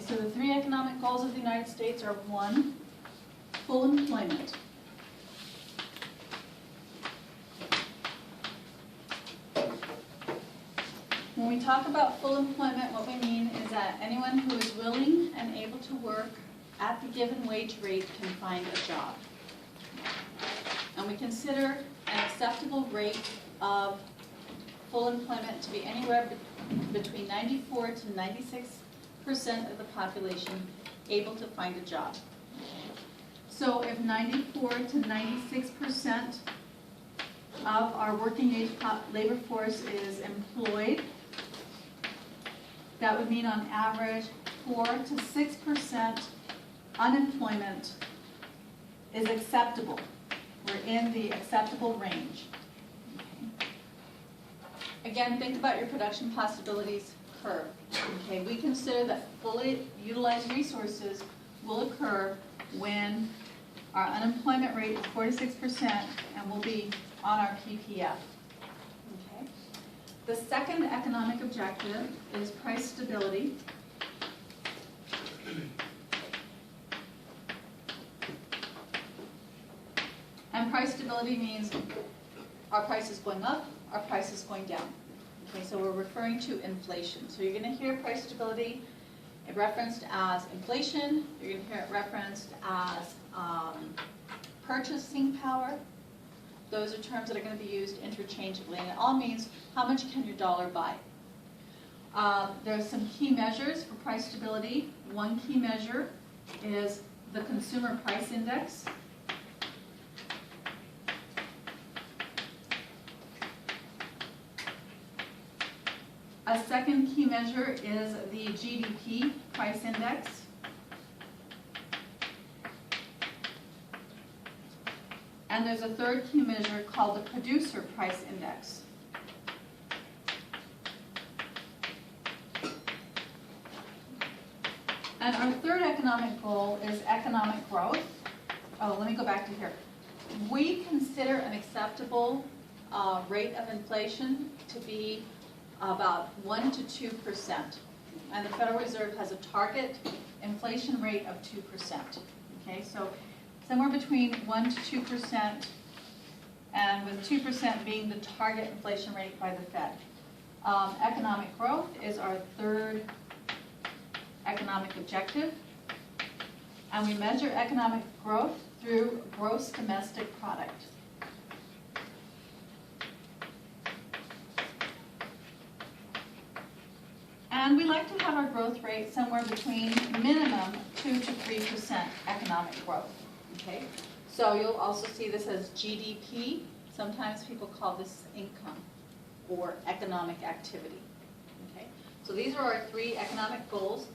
so the 3 economic goals of the United States are: 1, full employment. When we talk about full employment, what we mean is that anyone who is willing and able to work at the given wage rate can find a job. And we consider an acceptable rate of full employment to be anywhere between 94 to 96% of the population able to find a job. So if 94 to 96% of our working age labor force is employed, that would mean on average 4 to 6% unemployment is acceptable. We're in the acceptable range. Okay. Again, think about your production possibilities curve. Okay, we consider that fully utilized resources will occur when our unemployment rate is 4 to 6% and will be on our PPF. Okay. The second economic objective is price stability. And price stability means our price is going up, our price is going down. Okay, so we're referring to inflation. So you're going to hear price stability referenced as inflation. You're going to hear it referenced as purchasing power. Those are terms that are going to be used interchangeably, and it all means how much can your dollar buy. There are some key measures for price stability. One key measure is the Consumer Price Index. A second key measure is the GDP price index. And there's a third key measure called the Producer Price Index. And our third economic goal is economic growth. Oh, let me go back to here. We consider an acceptable rate of inflation to be about 1 to 2%. And the Federal Reserve has a target inflation rate of 2%. Okay, so somewhere between 1 to 2%, and with 2% being the target inflation rate by the Fed. Economic growth is our third economic objective. And we measure economic growth through gross domestic product. And we like to have our growth rate somewhere between minimum 2 to 3% economic growth. Okay, so you'll also see this as GDP. Sometimes people call this income or economic activity. Okay, so these are our 3 economic goals.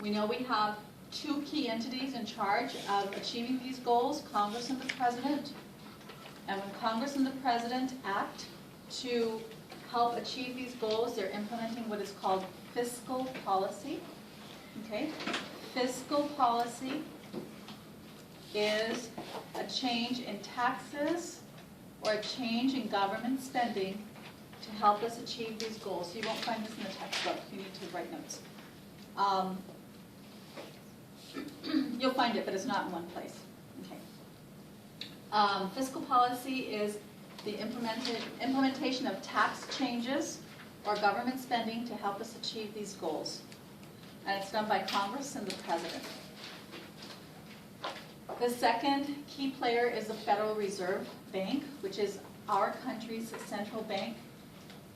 We know we have 2 key entities in charge of achieving these goals: Congress and the President. And when Congress and the President act to help achieve these goals, they're implementing what is called fiscal policy. Okay, fiscal policy is a change in taxes or a change in government spending to help us achieve these goals. So you won't find this in the textbook. You need to write notes. You'll find it, but it's not in one place. Okay. Fiscal policy is the implementation of tax changes or government spending to help us achieve these goals. And it's done by Congress and the President. The second key player is the Federal Reserve Bank, which is our country's central bank,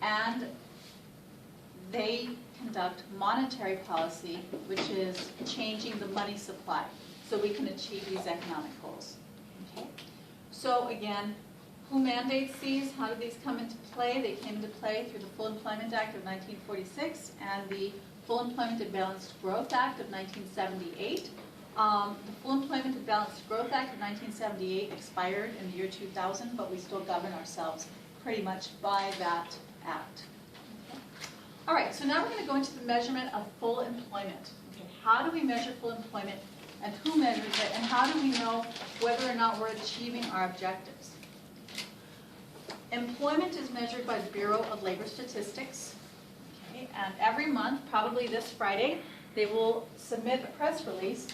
and they conduct monetary policy, which is changing the money supply so we can achieve these economic goals. Okay? So again, who mandates these? How do these come into play? They came into play through the Full Employment Act of 1946 and the Full Employment and Balanced Growth Act of 1978. The Full Employment and Balanced Growth Act of 1978 expired in the year 2000, but we still govern ourselves pretty much by that act. Okay. All right, so now we're going to go into the measurement of full employment. Okay, how do we measure full employment, and who measures it, and how do we know whether or not we're achieving our objectives? Employment is measured by the Bureau of Labor Statistics. Okay, and every month, probably this Friday, they will submit a press release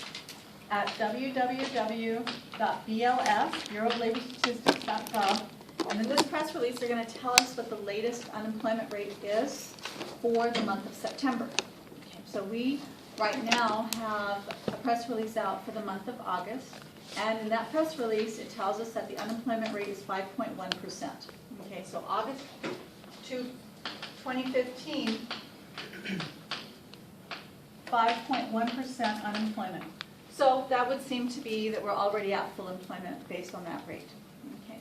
at www.bls.bureauoflaborstatistics.gov. And in this press release, they're going to tell us what the latest unemployment rate is for the month of September. Okay, so we right now have a press release out for the month of August. And in that press release, it tells us that the unemployment rate is 5.1%. Okay, so August to 2015, 5.1% unemployment. So that would seem to be that we're already at full employment based on that rate. Okay,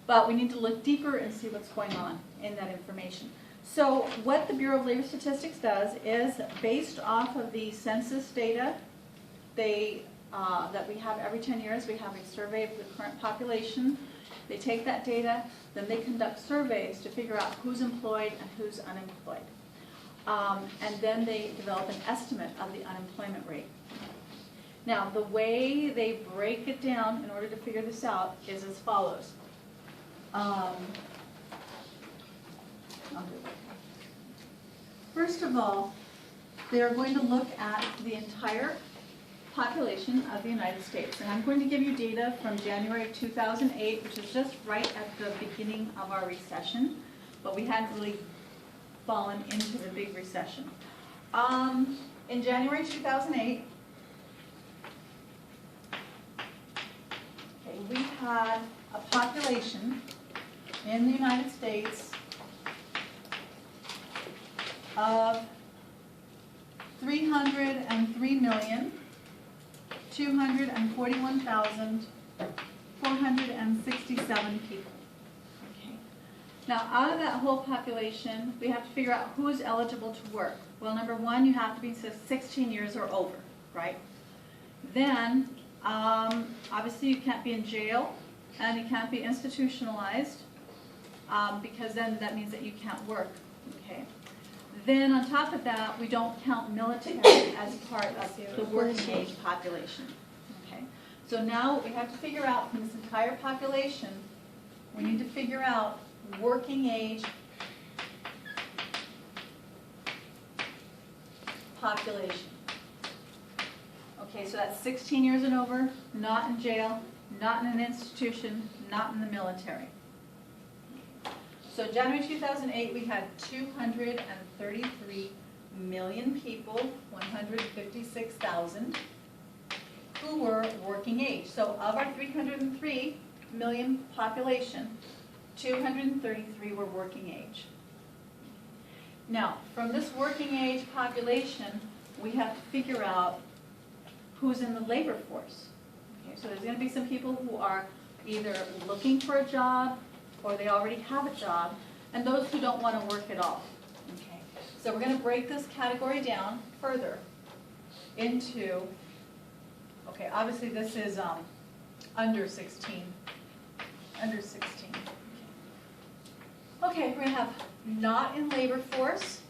but we need to look deeper and see what's going on in that information. So what the Bureau of Labor Statistics does is, based off of the census data that we have every 10 years, we have a survey of the current population. They take that data, then they conduct surveys to figure out who's employed and who's unemployed. And then they develop an estimate of the unemployment rate. Now, the way they break it down in order to figure this out is as follows. First of all, they are going to look at the entire population of the United States. And I'm going to give you data from January 2008, which is just right at the beginning of our recession, but we hadn't really fallen into the big recession. In January 2008, we had a population in the United States of 303,241,467 people. Okay. Now, out of that whole population, we have to figure out who is eligible to work. Well, number one, you have to be 16 years or over, right? Then, obviously, you can't be in jail, and you can't be institutionalized, because then that means that you can't work. Okay. Then on top of that, we don't count military as part of the working age population. Okay. So now what we have to figure out from this entire population, we need to figure out working age population. Okay, so that's 16 years and over, not in jail, not in an institution, not in the military. So January 2008, we had 233 million people, 156,000, who were working age. So of our 303 million population, 233 were working age. Now, from this working age population, we have to figure out who's in the labor force. Okay, so there's going to be some people who are either looking for a job or they already have a job, and those who don't want to work at all. Okay, so we're going to break this category down further into, okay, obviously this is under 16. Under 16. Okay, we're going to have not in labor force.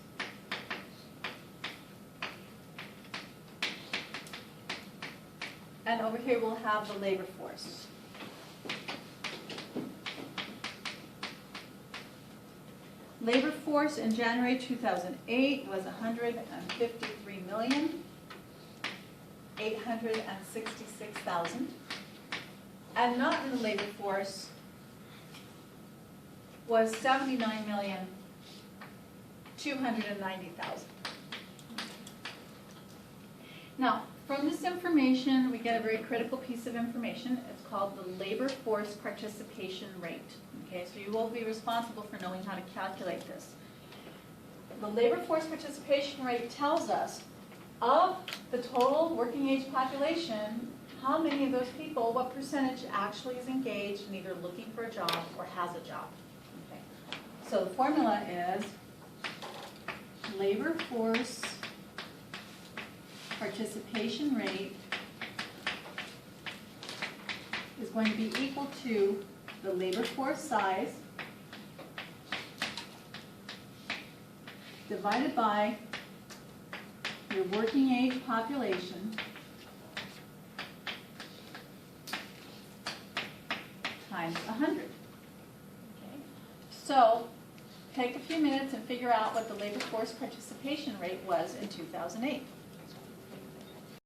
And over here we'll have the labor force. Labor force in January 2008 was 153,866,000. And not in the labor force was 79,290,000. Now, from this information, we get a very critical piece of information. It's called the labor force participation rate. Okay, so you will be responsible for knowing how to calculate this. The labor force participation rate tells us of the total working age population, how many of those people, what percentage actually is engaged in either looking for a job or has a job. Okay. So the formula is labor force participation rate is going to be equal to the labor force size divided by your working age population times 100. Okay. So take a few minutes and figure out what the labor force participation rate was in 2008.